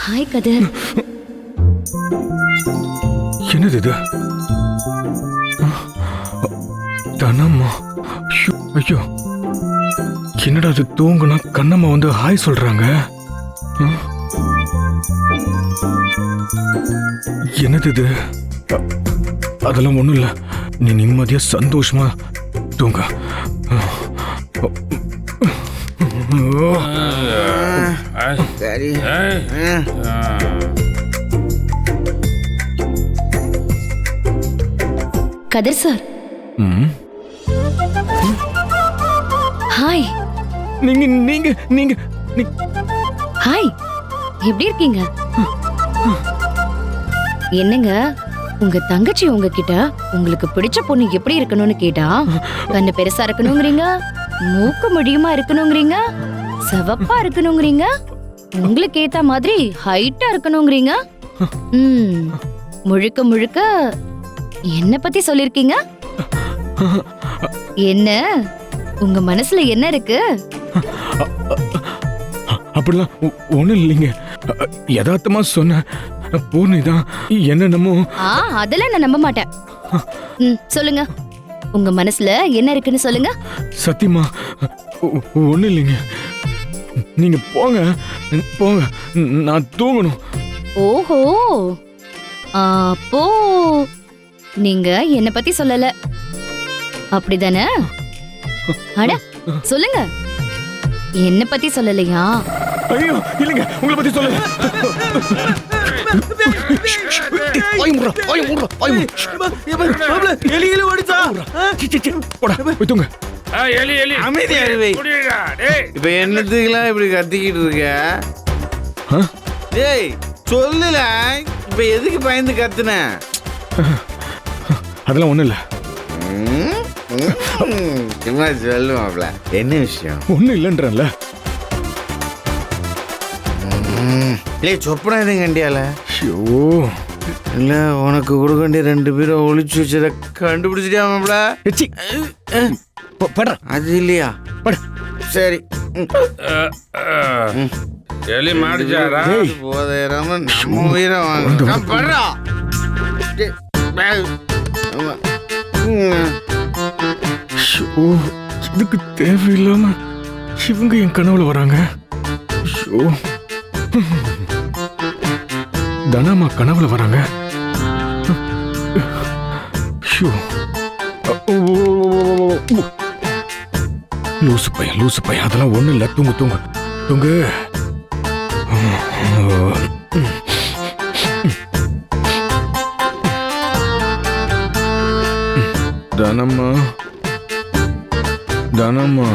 Hi கதிர். என்னது இது? தனம்மா, ஐயோ, என்னடா அது? தூங்குனா கண்ணம்மா வந்து ஹாய் சொல்றாங்க. என்னது இது? அதெல்லாம் ஒண்ணும் இல்ல. நீ நிம்மதியா சந்தோஷமா தூங்க. சரி. கதிர் சார். ஹாய். நீங்க நீங்க நீங்க ஹாய், எப்படி இருக்கீங்க? என்னங்க, உங்க தங்கச்சி உங்ககிட்ட உங்களுக்கு பிடிச்ச பொண்ணு எப்படி இருக்கணும்னு கேட்டா, கண்ணு பெருசா இருக்கணுங்கிறீங்க, மூக்கு முடியுமா இருக்கணுங்கிறீங்க, சிவப்பா இருக்கணுங்கிறீங்க, உங்களுக்கு ஏத்த மாதிரி ஹைட்டா இருக்கணுங்கிறீங்க. முழுக்க முழுக்க என்ன பத்தி சொல்லிருக்கீங்க? என்ன உங்க மனசுல என்ன இருக்கு? அப்படிலாம் ஒண்ணும் இல்லைங்க. யதார்த்தமா சொன்ன பூர்ணிதான் என்னென்னமோ. அதெல்லாம் நான் நம்ப மாட்டேன். சொல்லுங்க, உங்க மனசுல என்ன இருக்குன்னு சொல்லுங்க. சத்தியமா ஒண்ணும் இல்லைங்க. நீங்க போங்க போங்க, நான் தூங்கணும். ஓஹோ, அப்போ நீங்க என்ன பத்தி சொல்லல, அப்படிதானே? அட சொல்லுங்க, என்ன பத்தி சொல்லலையா? ஐயோ இல்லைங்க, உங்களை பத்தி சொல்லல. இப்ப என்னத்துக்குலாம் இப்படி கத்திக்கிட்டு இருக்க? டேய் சொல்லுல, இப்ப எதுக்கு பயந்து கத்துன? அதெல்லாம் ஒண்ணும் இல்ல. சும்மா சொல்லுவாப்ல. என்ன விஷயம்? ஒண்ணும் இல்லன்றல. சொப்பனா எதுவும் கண்டியால? ஐயோ இல்ல, உனக்கு கொடுக்க வேண்டிய 2 பேரும் ஒளிச்சு வச்சத கண்டுபிடிச்சிட்டியாமல? அது இல்லையா? சரி. எலி மாடிச்சாரா? போதையராம நம்ம உயிரை வாங்க. படுறா. இதுக்கு தேவையில்லாம இவங்க என் கனவுல வராங்க. தனமா கனவுல வராங்க. லூசு பையன், அதெல்லாம் ஒண்ணு இல்ல. தூங்கு தூங்கு தூங்கு. தனம்மா,